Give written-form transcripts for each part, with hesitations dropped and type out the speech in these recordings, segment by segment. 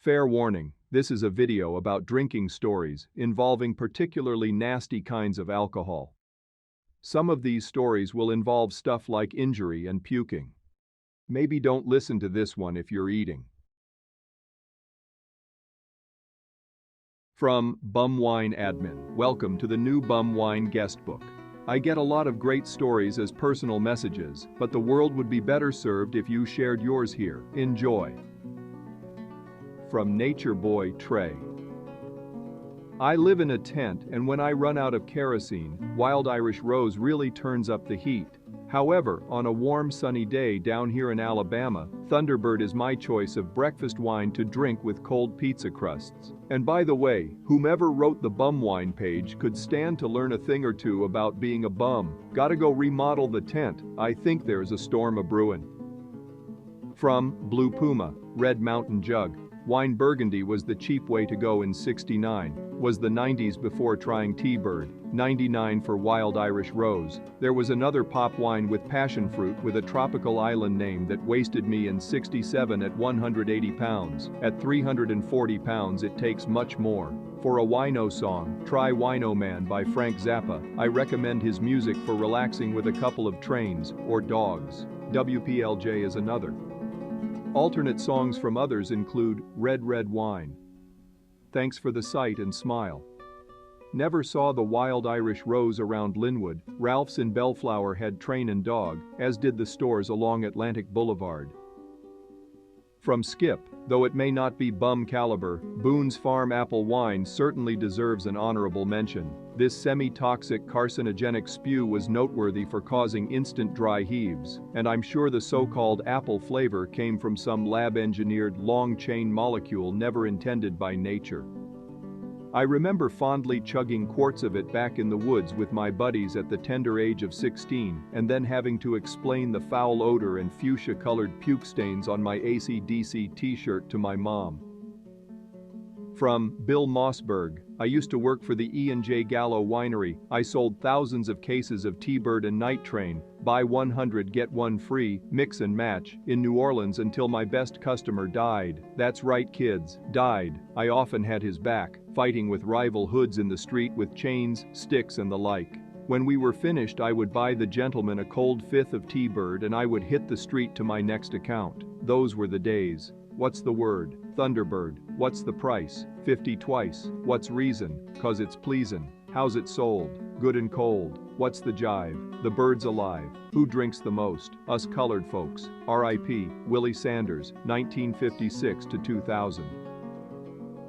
Fair warning, this is a video about drinking stories involving particularly nasty kinds of alcohol. Some of these stories will involve stuff like injury and puking. Maybe don't listen to this one if you're eating. From Bumwine Admin, welcome to the new Bumwine Guestbook. I get a lot of great stories as personal messages, but the world would be better served if you shared yours here. Enjoy. From Nature Boy Trey. I live in a tent, and when I run out of kerosene, Wild Irish Rose really turns up the heat. However, on a warm sunny day down here in Alabama, Thunderbird is my choice of breakfast wine to drink with cold pizza crusts. And by the way, whomever wrote the Bumwine page could stand to learn a thing or two about being a bum. Gotta go remodel the tent, I think there's a storm a-brewin'. From Blue Puma, Red Mountain Jug. Wine Burgundy was the cheap way to go in '69, was the 90s before trying T-Bird, 99 for Wild Irish Rose. There was another pop wine with passion fruit with a tropical island name that wasted me in '67 at 180 pounds. At 340 pounds it takes much more. For a Wino song, try Wino Man by Frank Zappa. I recommend his music for relaxing with a couple of trains or dogs. WPLJ is another. Alternate songs from others include Red Red Wine. Thanks for the sight and smile. Never saw the Wild Irish Rose around Linwood. Ralph's in Bellflower had Train and Dog, as did the stores along Atlantic Boulevard. From Skip, though it may not be bum caliber, Boone's Farm apple wine certainly deserves an honorable mention. This semi-toxic carcinogenic spew was noteworthy for causing instant dry heaves, and I'm sure the so-called apple flavor came from some lab-engineered long-chain molecule never intended by nature. I remember fondly chugging quarts of it back in the woods with my buddies at the tender age of 16, and then having to explain the foul odor and fuchsia-colored puke stains on my AC/DC t-shirt to my mom. From Bill Mossberg, I used to work for the E&J Gallo Winery. I sold thousands of cases of T-Bird and Night Train, buy 100 get one free, mix and match, in New Orleans until my best customer died. That's right kids, died. I often had his back, fighting with rival hoods in the street with chains, sticks and the like. When we were finished I would buy the gentleman a cold fifth of T-Bird and I would hit the street to my next account. Those were the days. What's the word? Thunderbird. What's the price? 50 twice. What's reason? 'Cause it's pleasin'. How's it sold? Good and cold. What's the jive? The bird's alive. Who drinks the most? Us colored folks. R.I.P. Willie Sanders, 1956 to 2000.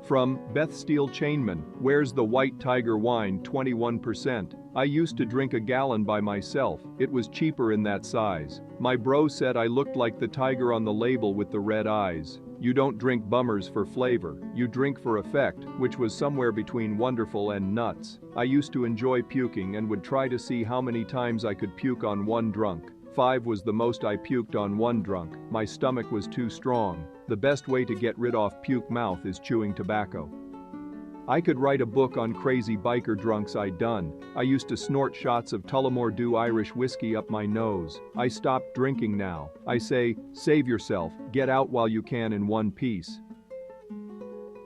From BethSteel Chainman, where's the White Tiger wine 21%? I used to drink a gallon by myself, it was cheaper in that size. My bro said I looked like the tiger on the label with the red eyes. You don't drink bummers for flavor, you drink for effect, which was somewhere between wonderful and nuts. I used to enjoy puking and would try to see how many times I could puke on one drunk. 5 was the most I puked on one drunk. My stomach was too strong. The best way to get rid of puke mouth is chewing tobacco. I could write a book on crazy biker drunks I'd done. I used to snort shots of Tullamore Dew Irish whiskey up my nose. I stopped drinking now. I say, save yourself, get out while you can in one piece.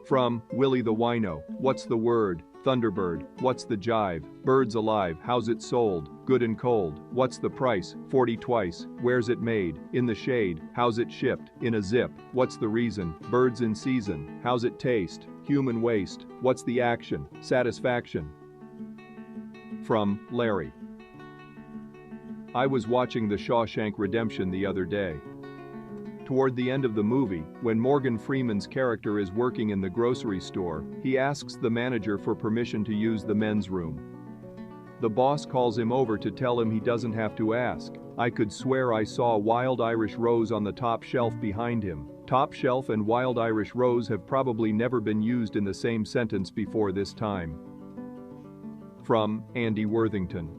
From Willie the Wino, what's the word? Thunderbird, what's the jive? Bird's alive, how's it sold? Good and cold. What's the price? 40 twice. Where's it made? In the shade. How's it shipped? In a zip. What's the reason? Bird's in season. How's it taste? Human waste. What's the action? Satisfaction. From Larry. I was watching the Shawshank Redemption the other day. Toward the end of the movie, when Morgan Freeman's character is working in the grocery store, he asks the manager for permission to use the men's room. The boss calls him over to tell him he doesn't have to ask. I could swear I saw Wild Irish Rose on the top shelf behind him. Top shelf and Wild Irish Rose have probably never been used in the same sentence before this time. From Andy Worthington.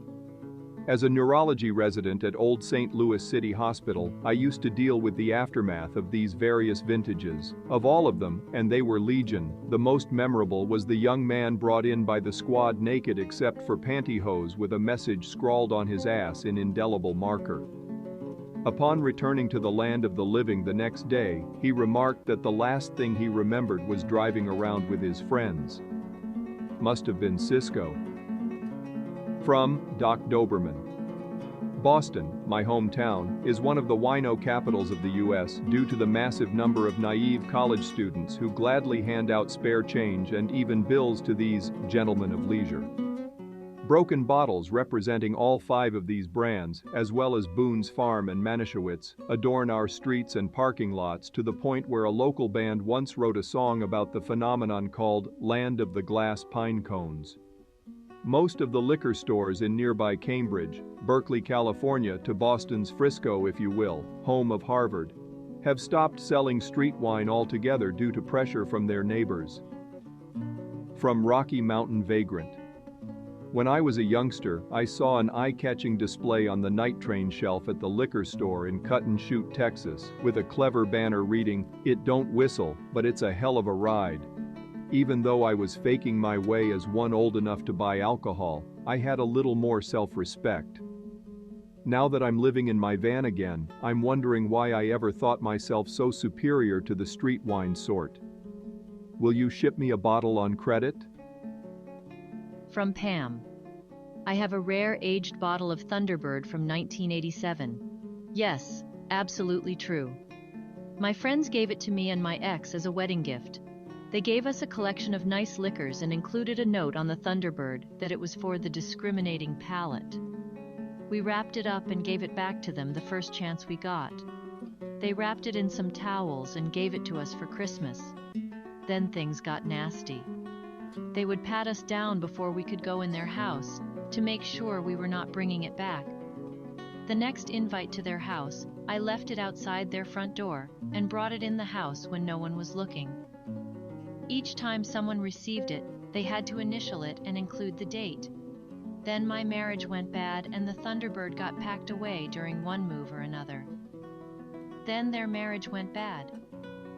As a neurology resident at Old St. Louis City Hospital, I used to deal with the aftermath of these various vintages. Of all of them, and they were legion, the most memorable was the young man brought in by the squad naked except for pantyhose with a message scrawled on his ass in indelible marker. Upon returning to the land of the living the next day, he remarked that the last thing he remembered was driving around with his friends. Must have been Cisco. From Doc Doberman. Boston, my hometown, is one of the wino capitals of the U.S. due to the massive number of naive college students who gladly hand out spare change and even bills to these gentlemen of leisure. Broken bottles representing all 5 of these brands, as well as Boone's Farm and Manischewitz, adorn our streets and parking lots to the point where a local band once wrote a song about the phenomenon called Land of the Glass Pine Cones. Most of the liquor stores in nearby Cambridge, Berkeley, California to Boston's Frisco, if you will, home of Harvard, have stopped selling street wine altogether due to pressure from their neighbors. From Rocky Mountain Vagrant. When I was a youngster, I saw an eye-catching display on the night train shelf at the liquor store in Cut-and-Shoot, Texas, with a clever banner reading, "It don't whistle, but it's a hell of a ride." Even though I was faking my way as one old enough to buy alcohol, I had a little more self-respect. Now that I'm living in my van again, I'm wondering why I ever thought myself so superior to the street wine sort. Will you ship me a bottle on credit? From Pam. I have a rare aged bottle of Thunderbird from 1987. Yes, absolutely true. My friends gave it to me and my ex as a wedding gift. They gave us a collection of nice liquors and included a note on the Thunderbird that it was for the discriminating palate. We wrapped it up and gave it back to them the first chance we got. They wrapped it in some towels and gave it to us for Christmas. Then things got nasty. They would pat us down before we could go in their house to make sure we were not bringing it back. The next invite to their house, I left it outside their front door and brought it in the house when no one was looking. Each time someone received it, they had to initial it and include the date. Then my marriage went bad and the Thunderbird got packed away during one move or another. Then their marriage went bad.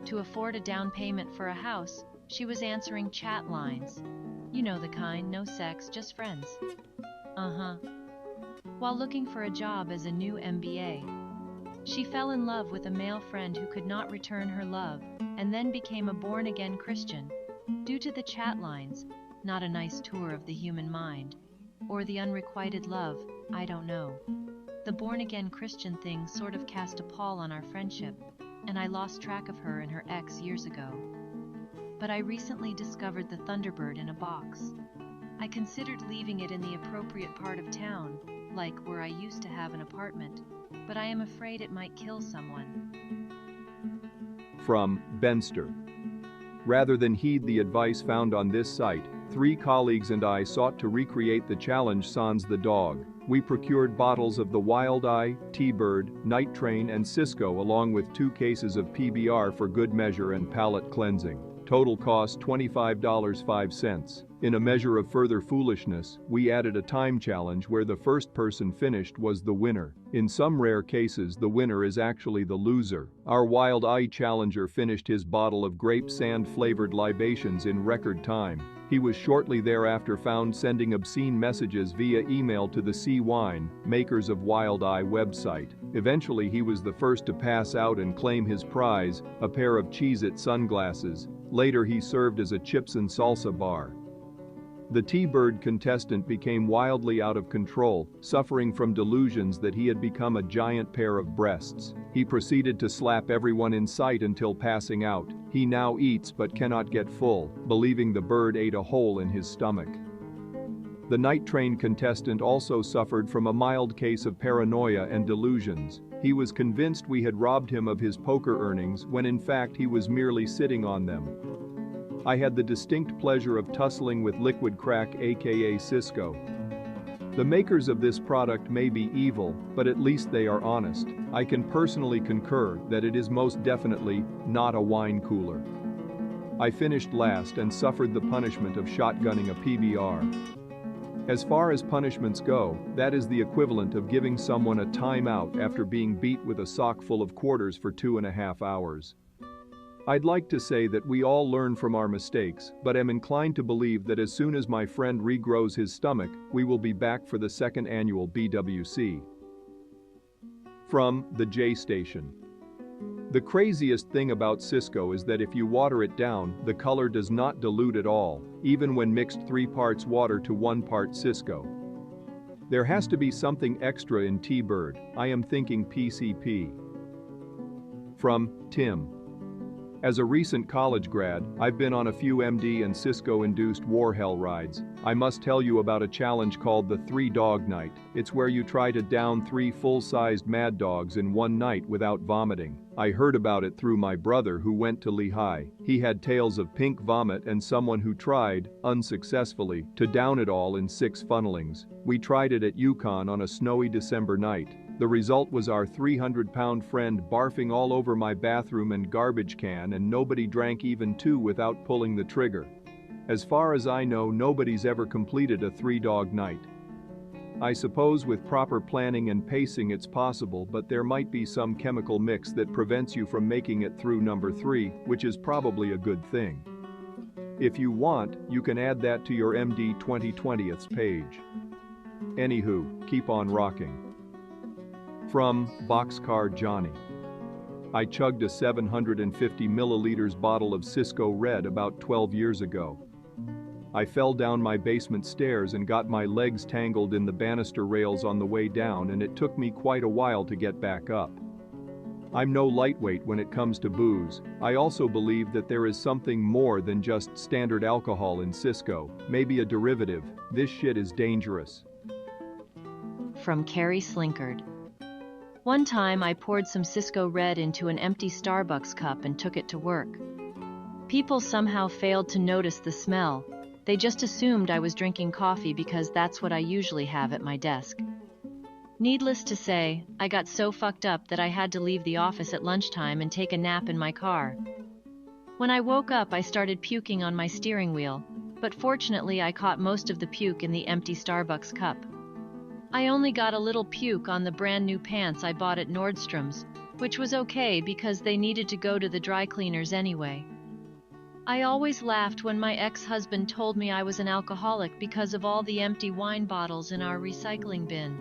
To afford a down payment for a house, she was answering chat lines. You know the kind, no sex, just friends. While looking for a job as a new MBA. She fell in love with a male friend who could not return her love, and then became a born-again Christian. Due to the chat lines, not a nice tour of the human mind. Or the unrequited love, I don't know. The born-again Christian thing sort of cast a pall on our friendship, and I lost track of her and her ex years ago. But I recently discovered the Thunderbird in a box. I considered leaving it in the appropriate part of town, like where I used to have an apartment, but I am afraid it might kill someone. From Benster. Rather than heed the advice found on this site, 3 colleagues and I sought to recreate the challenge sans the dog. We procured bottles of the Wild Eye, T-Bird, Night Train and Cisco along with 2 cases of PBR for good measure and palate cleansing. Total cost $25.05. In a measure of further foolishness, we added a time challenge where the first person finished was the winner. In some rare cases, the winner is actually the loser. Our Wild Eye challenger finished his bottle of grape sand-flavored libations in record time. He was shortly thereafter found sending obscene messages via email to the Sea Wine, makers of Wild Eye website. Eventually he was the first to pass out and claim his prize, a pair of Cheez-It sunglasses. Later he served as a chips and salsa bar. The T-Bird contestant became wildly out of control, suffering from delusions that he had become a giant pair of breasts. He proceeded to slap everyone in sight until passing out. He now eats but cannot get full, believing the bird ate a hole in his stomach. The Night Train contestant also suffered from a mild case of paranoia and delusions. He was convinced we had robbed him of his poker earnings when in fact he was merely sitting on them. I had the distinct pleasure of tussling with Liquid Crack aka Cisco. The makers of this product may be evil, but at least they are honest. I can personally concur that it is most definitely not a wine cooler. I finished last and suffered the punishment of shotgunning a PBR. As far as punishments go, that is the equivalent of giving someone a timeout after being beat with a sock full of quarters for 2.5 hours. I'd like to say that we all learn from our mistakes, but am inclined to believe that as soon as my friend regrows his stomach, we will be back for the second annual BWC. From the J Station. The craziest thing about Cisco is that if you water it down, the color does not dilute at all, even when mixed 3 parts water to 1 part Cisco. There has to be something extra in T-Bird, I am thinking PCP. From Tim. As a recent college grad, I've been on a few MD and Cisco-induced war hell rides. I must tell you about a challenge called the 3-Dog Night. It's where you try to down 3 full-sized mad dogs in one night without vomiting. I heard about it through my brother who went to Lehigh. He had tales of pink vomit and someone who tried, unsuccessfully, to down it all in 6 funnelings. We tried it at Yukon on a snowy December night. The result was our 300-pound friend barfing all over my bathroom and garbage can, and nobody drank even 2 without pulling the trigger. As far as I know, nobody's ever completed a 3-dog night. I suppose with proper planning and pacing it's possible, but there might be some chemical mix that prevents you from making it through number 3, which is probably a good thing. If you want, you can add that to your MD 2020's page. Anywho, keep on rocking. From Boxcar Johnny. I chugged a 750 milliliters bottle of Cisco Red about 12 years ago. I fell down my basement stairs and got my legs tangled in the banister rails on the way down, and it took me quite a while to get back up. I'm no lightweight when it comes to booze. I also believe that there is something more than just standard alcohol in Cisco, maybe a derivative. This shit is dangerous. From Kerry Slinkard. One time I poured some Cisco Red into an empty Starbucks cup and took it to work. People somehow failed to notice the smell. They just assumed I was drinking coffee because that's what I usually have at my desk. Needless to say, I got so fucked up that I had to leave the office at lunchtime and take a nap in my car. When I woke up, I started puking on my steering wheel, but fortunately I caught most of the puke in the empty Starbucks cup. I only got a little puke on the brand new pants I bought at Nordstrom's, which was okay because they needed to go to the dry cleaners anyway. I always laughed when my ex-husband told me I was an alcoholic because of all the empty wine bottles in our recycling bin.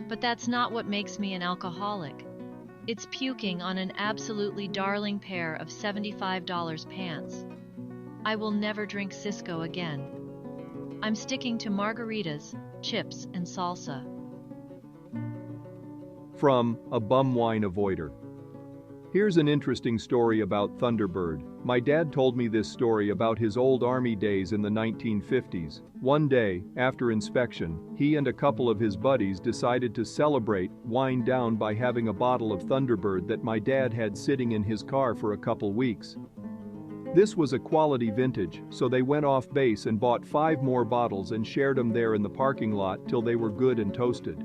But that's not what makes me an alcoholic. It's puking on an absolutely darling pair of $75 pants. I will never drink Cisco again. I'm sticking to margaritas, chips, and salsa. From a Bumwine Avoider. Here's an interesting story about Thunderbird. My dad told me this story about his old army days in the 1950s. One day, after inspection, he and a couple of his buddies decided to celebrate, wind down by having a bottle of Thunderbird that my dad had sitting in his car for a couple weeks. This was a quality vintage, so they went off base and bought 5 more bottles and shared them there in the parking lot till they were good and toasted.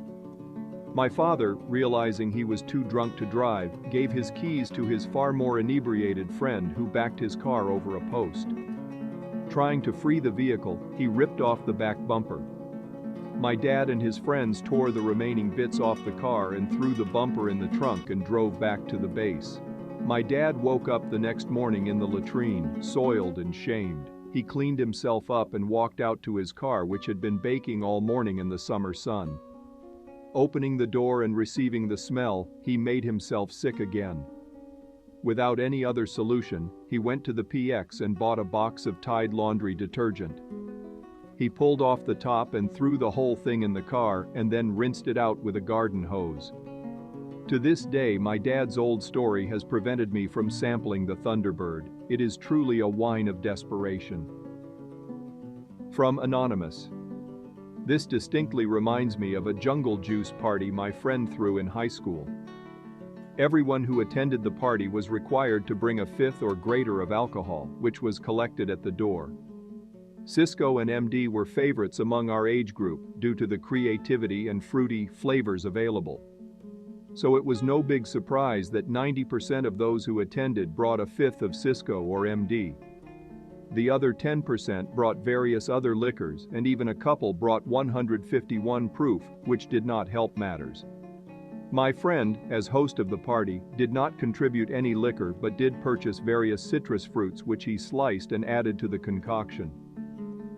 My father, realizing he was too drunk to drive, gave his keys to his far more inebriated friend who backed his car over a post. Trying to free the vehicle, he ripped off the back bumper. My dad and his friends tore the remaining bits off the car and threw the bumper in the trunk and drove back to the base. My dad woke up the next morning in the latrine, soiled and shamed. He cleaned himself up and walked out to his car, which had been baking all morning in the summer sun. Opening the door and receiving the smell, he made himself sick again. Without any other solution, he went to the PX and bought a box of Tide laundry detergent. He pulled off the top and threw the whole thing in the car and then rinsed it out with a garden hose. To this day, my dad's old story has prevented me from sampling the Thunderbird. It is truly a wine of desperation. From Anonymous. This distinctly reminds me of a jungle juice party my friend threw in high school. Everyone who attended the party was required to bring a 5th or greater of alcohol, which was collected at the door. Cisco and MD were favorites among our age group due to the creativity and fruity flavors available. So it was no big surprise that 90% of those who attended brought a 5th of Cisco or MD. The other 10% brought various other liquors, and even a couple brought 151 proof, which did not help matters. My friend, as host of the party, did not contribute any liquor but did purchase various citrus fruits which he sliced and added to the concoction.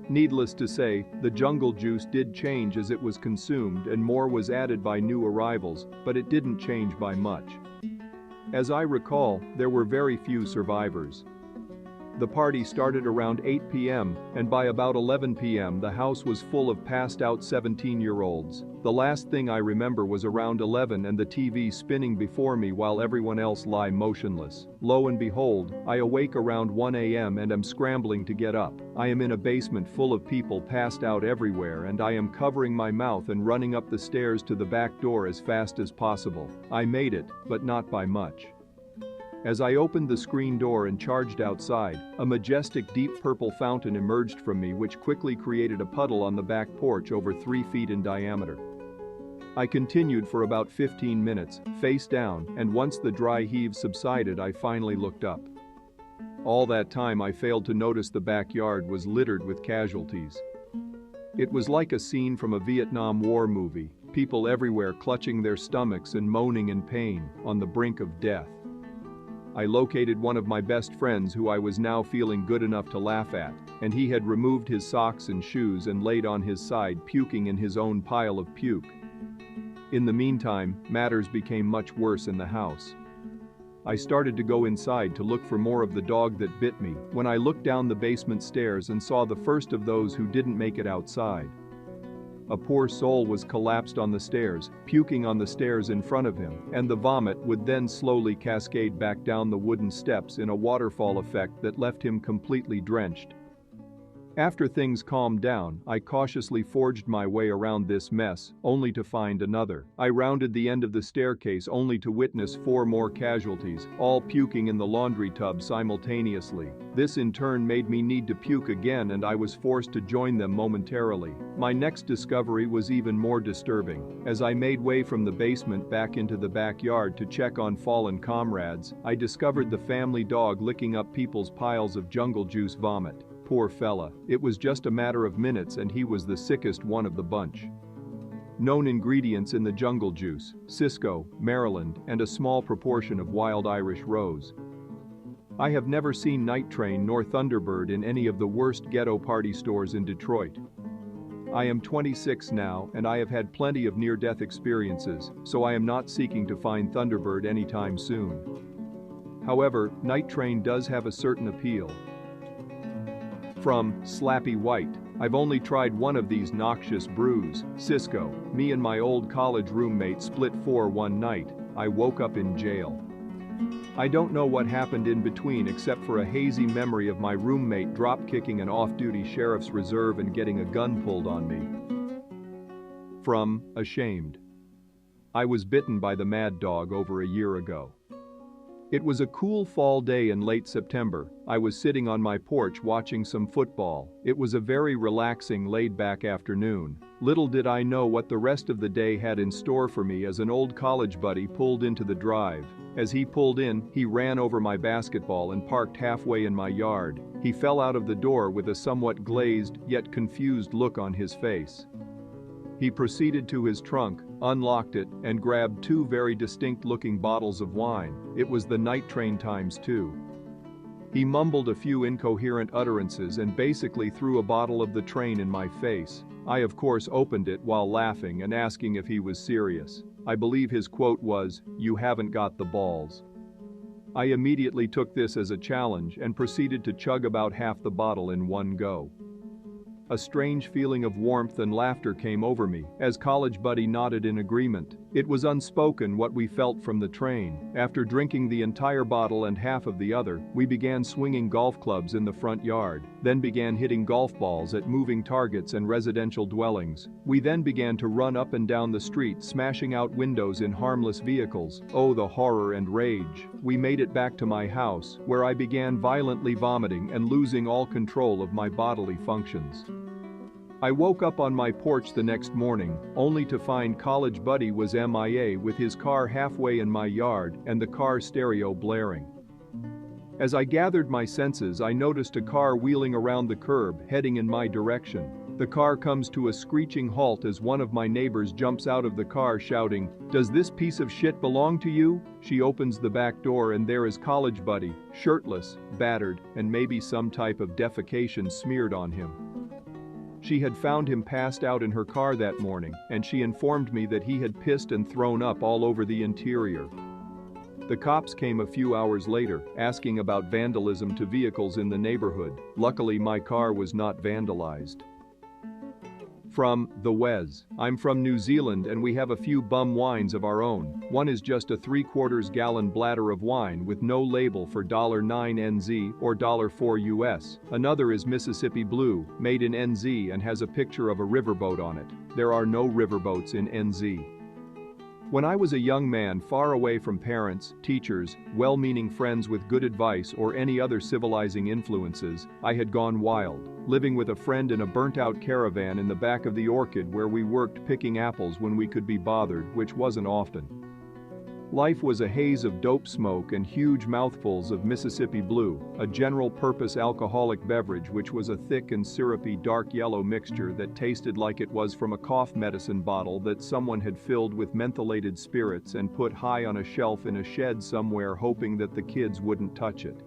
Needless to say, the jungle juice did change as it was consumed and more was added by new arrivals, but it didn't change by much. As I recall, there were very few survivors. The party started around 8 p.m., and by about 11 p.m. the house was full of passed-out 17-year-olds. The last thing I remember was around 11 and the TV spinning before me while everyone else lie motionless. Lo and behold, I awake around 1 a.m. and am scrambling to get up. I am in a basement full of people passed out everywhere and I am covering my mouth and running up the stairs to the back door as fast as possible. I made it, but not by much. As I opened the screen door and charged outside, a majestic deep purple fountain emerged from me which quickly created a puddle on the back porch over 3 feet in diameter. I continued for about 15 minutes, face down, and once the dry heaves subsided I finally looked up. All that time I failed to notice the backyard was littered with casualties. It was like a scene from a Vietnam War movie, people everywhere clutching their stomachs and moaning in pain, on the brink of death. I located one of my best friends who I was now feeling good enough to laugh at, and he had removed his socks and shoes and laid on his side puking in his own pile of puke. In the meantime, matters became much worse in the house. I started to go inside to look for more of the dog that bit me when I looked down the basement stairs and saw the first of those who didn't make it outside. A poor soul was collapsed on the stairs, puking on the stairs in front of him, and the vomit would then slowly cascade back down the wooden steps in a waterfall effect that left him completely drenched. After things calmed down, I cautiously forged my way around this mess, only to find another. I rounded the end of the staircase only to witness 4 more casualties, all puking in the laundry tub simultaneously. This in turn made me need to puke again and I was forced to join them momentarily. My next discovery was even more disturbing. As I made way from the basement back into the backyard to check on fallen comrades, I discovered the family dog licking up people's piles of jungle juice vomit. Poor fella, it was just a matter of minutes and he was the sickest one of the bunch. Known ingredients in the jungle juice: Cisco, Maryland, and a small proportion of wild Irish rose. I have never seen Night Train nor Thunderbird in any of the worst ghetto party stores in Detroit. I am 26 now and I have had plenty of near-death experiences, so I am not seeking to find Thunderbird anytime soon. However, Night Train does have a certain appeal. From Slappy White, I've only tried one of these noxious brews. Cisco, me and my old college roommate split 4 one night. I woke up in jail. I don't know what happened in between except for a hazy memory of my roommate drop-kicking an off-duty sheriff's reserve and getting a gun pulled on me. From Ashamed. I was bitten by the mad dog over a year ago. It was a cool fall day in late September. I was sitting on my porch watching some football. It was a very relaxing, laid-back afternoon. Little did I know what the rest of the day had in store for me as an old college buddy pulled into the drive. As he pulled in, he ran over my basketball and parked halfway in my yard. He fell out of the door with a somewhat glazed, yet confused look on his face. He proceeded to his trunk, unlocked it, and grabbed 2 very distinct-looking bottles of wine. It was the Night Train ×2. He mumbled a few incoherent utterances and basically threw a bottle of the train in my face. I of course opened it while laughing and asking if he was serious. I believe his quote was, "You haven't got the balls." I immediately took this as a challenge and proceeded to chug about half the bottle in one go. A strange feeling of warmth and laughter came over me as college buddy nodded in agreement. It was unspoken what we felt from the train. After drinking the entire bottle and half of the other, we began swinging golf clubs in the front yard, then began hitting golf balls at moving targets and residential dwellings. We then began to run up and down the street, smashing out windows in harmless vehicles. Oh, the horror and rage. We made it back to my house, where I began violently vomiting and losing all control of my bodily functions. I woke up on my porch the next morning, only to find college buddy was MIA with his car halfway in my yard and the car stereo blaring. As I gathered my senses, I noticed a car wheeling around the curb, heading in my direction. The car comes to a screeching halt as one of my neighbors jumps out of the car shouting, "Does this piece of shit belong to you?" She opens the back door and there is college buddy, shirtless, battered, and maybe some type of defecation smeared on him. She had found him passed out in her car that morning, and she informed me that he had pissed and thrown up all over the interior. The cops came a few hours later, asking about vandalism to vehicles in the neighborhood. Luckily, my car was not vandalized. From The Wes. I'm from New Zealand and we have a few bum wines of our own. One is just a 3/4 gallon bladder of wine with no label for $9 NZ or $4 US. Another is Mississippi Blue, made in NZ and has a picture of a riverboat on it. There are no riverboats in NZ. When I was a young man far away from parents, teachers, well-meaning friends with good advice or any other civilizing influences, I had gone wild, living with a friend in a burnt-out caravan in the back of the orchard where we worked picking apples when we could be bothered, which wasn't often. Life was a haze of dope smoke and huge mouthfuls of Mississippi Blue, a general-purpose alcoholic beverage which was a thick and syrupy dark yellow mixture that tasted like it was from a cough medicine bottle that someone had filled with mentholated spirits and put high on a shelf in a shed somewhere hoping that the kids wouldn't touch it.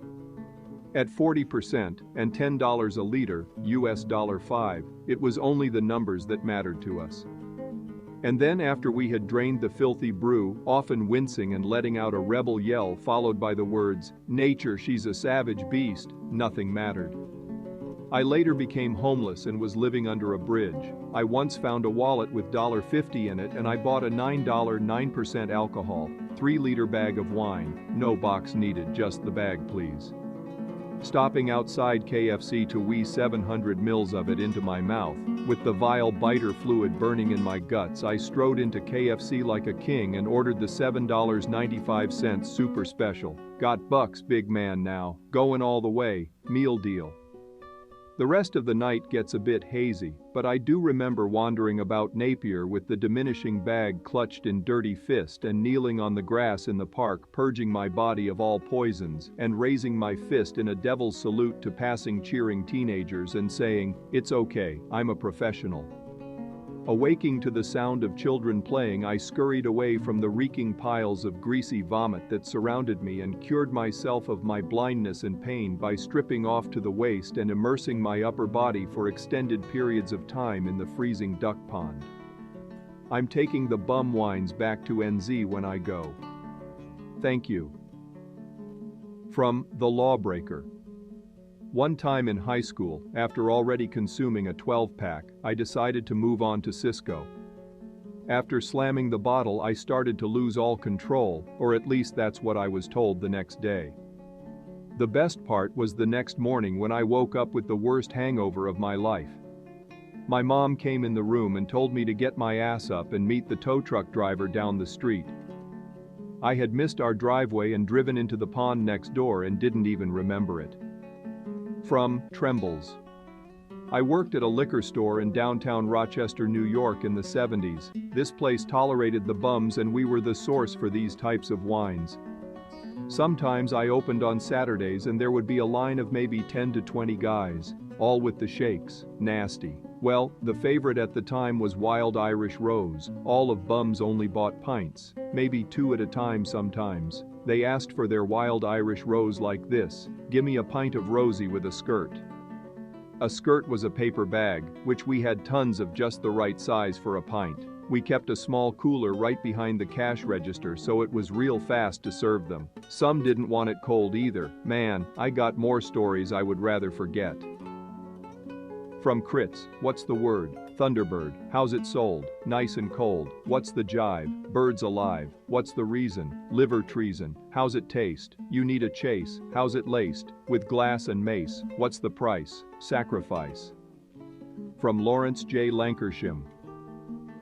At 40% and $10 a liter, US $5, it was only the numbers that mattered to us. And then after we had drained the filthy brew, often wincing and letting out a rebel yell followed by the words, "Nature, she's a savage beast," nothing mattered. I later became homeless and was living under a bridge. I once found a wallet with $1.50 in it and I bought a $9 9% alcohol, 3-liter bag of wine, no box needed, just the bag please. Stopping outside KFC to wee 700 mils of it into my mouth, with the vile biter fluid burning in my guts, I strode into KFC like a king and ordered the $7.95 super special. Got bucks, big man now, going all the way, meal deal. The rest of the night gets a bit hazy, but I do remember wandering about Napier with the diminishing bag clutched in dirty fist and kneeling on the grass in the park purging my body of all poisons and raising my fist in a devil's salute to passing cheering teenagers and saying, "It's okay, I'm a professional." Awaking to the sound of children playing, I scurried away from the reeking piles of greasy vomit that surrounded me and cured myself of my blindness and pain by stripping off to the waist and immersing my upper body for extended periods of time in the freezing duck pond. I'm taking the bum wines back to NZ when I go. Thank you. From The Lawbreaker. One time in high school, after already consuming a 12-pack, I decided to move on to Cisco. After slamming the bottle, I started to lose all control, or at least that's what I was told the next day. The best part was the next morning when I woke up with the worst hangover of my life. My mom came in the room and told me to get my ass up and meet the tow truck driver down the street. I had missed our driveway and driven into the pond next door and didn't even remember it. From Trembles. I worked at a liquor store in downtown Rochester, New York in the 70s. This place tolerated the bums and we were the source for these types of wines. Sometimes I opened on Saturdays and there would be a line of maybe 10 to 20 guys, all with the shakes, nasty. Well, the favorite at the time was Wild Irish Rose. All of bums only bought pints, maybe 2 at a time sometimes. They asked for their Wild Irish Rose like this: "Gimme a pint of rosy with a skirt." A skirt was a paper bag, which we had tons of just the right size for a pint. We kept a small cooler right behind the cash register so it was real fast to serve them. Some didn't want it cold either. Man, I got more stories I would rather forget. From Krtiz. What's the word? Thunderbird. How's it sold? Nice and cold. What's the jive? Birds alive. What's the reason? Liver treason. How's it taste? You need a chase. How's it laced? With glass and mace. What's the price? Sacrifice. From Lawrence J. Lankershim.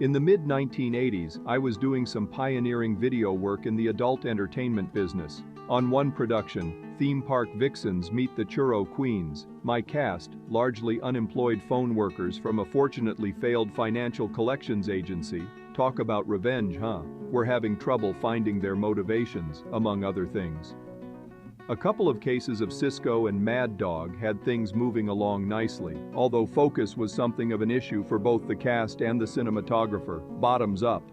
In the mid-1980s, I was doing some pioneering video work in the adult entertainment business. On one production, Theme Park Vixens Meet the Churro Queens, my cast, largely unemployed phone workers from a fortunately failed financial collections agency, talk about revenge, huh? Were having trouble finding their motivations, among other things. A couple of cases of Cisco and Mad Dog had things moving along nicely, although focus was something of an issue for both the cast and the cinematographer. Bottoms up.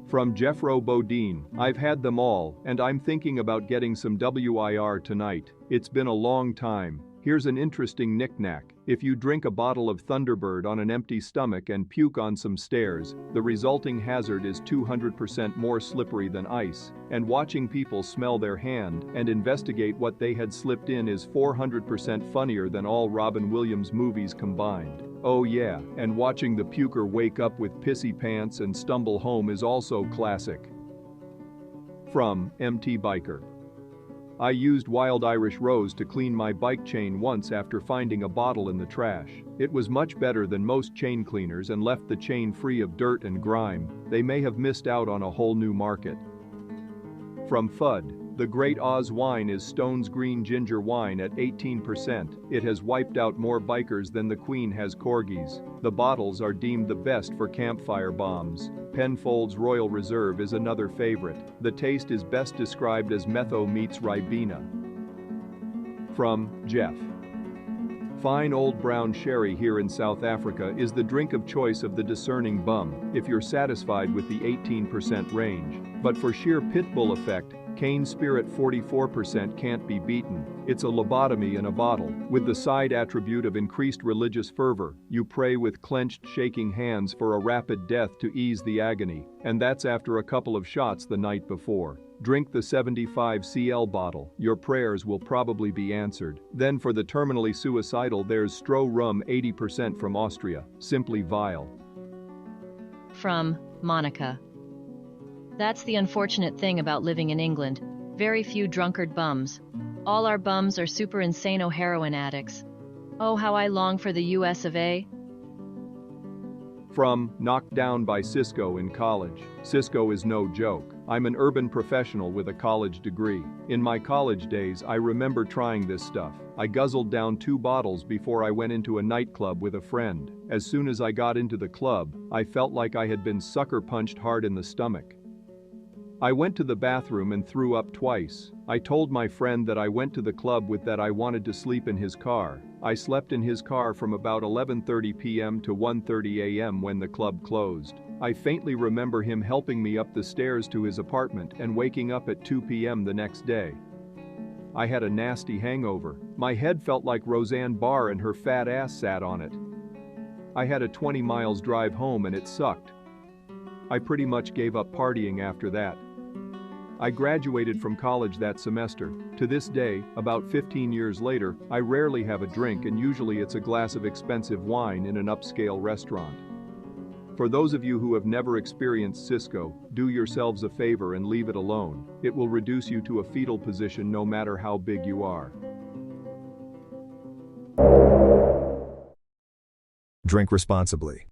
From Jeffro Bodine. I've had them all, and I'm thinking about getting some WIR tonight. It's been a long time. Here's an interesting knick-knack. If you drink a bottle of Thunderbird on an empty stomach and puke on some stairs, the resulting hazard is 200% more slippery than ice, and watching people smell their hand and investigate what they had slipped in is 400% funnier than all Robin Williams movies combined. Oh yeah, and watching the puker wake up with pissy pants and stumble home is also classic. From MT Biker. I used Wild Irish Rose to clean my bike chain once after finding a bottle in the trash. It was much better than most chain cleaners and left the chain free of dirt and grime. They may have missed out on a whole new market. From FUD. The Great Oz wine is Stone's Green Ginger wine at 18%. It has wiped out more bikers than the Queen has corgis. The bottles are deemed the best for campfire bombs. Penfold's Royal Reserve is another favorite. The taste is best described as metho meets Ribena. From Jeff. Fine old brown sherry here in South Africa is the drink of choice of the discerning bum, if you're satisfied with the 18% range. But for sheer pit bull effect, Cane Spirit 44% can't be beaten. It's a lobotomy in a bottle. With the side attribute of increased religious fervor, you pray with clenched shaking hands for a rapid death to ease the agony, and that's after a couple of shots the night before. Drink the 75 cl bottle, your prayers will probably be answered. Then for the terminally suicidal there's Stroh Rum 80% from Austria, simply vile. From Monica. That's the unfortunate thing about living in England. Very few drunkard bums. All our bums are super insano heroin addicts. Oh, how I long for the US of A. From Knocked Down by Cisco in college. Cisco is no joke. I'm an urban professional with a college degree. In my college days, I remember trying this stuff. I guzzled down 2 bottles before I went into a nightclub with a friend. As soon as I got into the club, I felt like I had been sucker punched hard in the stomach. I went to the bathroom and threw up twice. I told my friend that I went to the club with that I wanted to sleep in his car. I slept in his car from about 11:30 p.m. to 1:30 a.m. when the club closed. I faintly remember him helping me up the stairs to his apartment and waking up at 2 p.m. the next day. I had a nasty hangover. My head felt like Roseanne Barr and her fat ass sat on it. I had a 20 miles drive home and it sucked. I pretty much gave up partying after that. I graduated from college that semester. To this day, about 15 years later, I rarely have a drink and usually it's a glass of expensive wine in an upscale restaurant. For those of you who have never experienced Cisco, do yourselves a favor and leave it alone. It will reduce you to a fetal position no matter how big you are. Drink responsibly.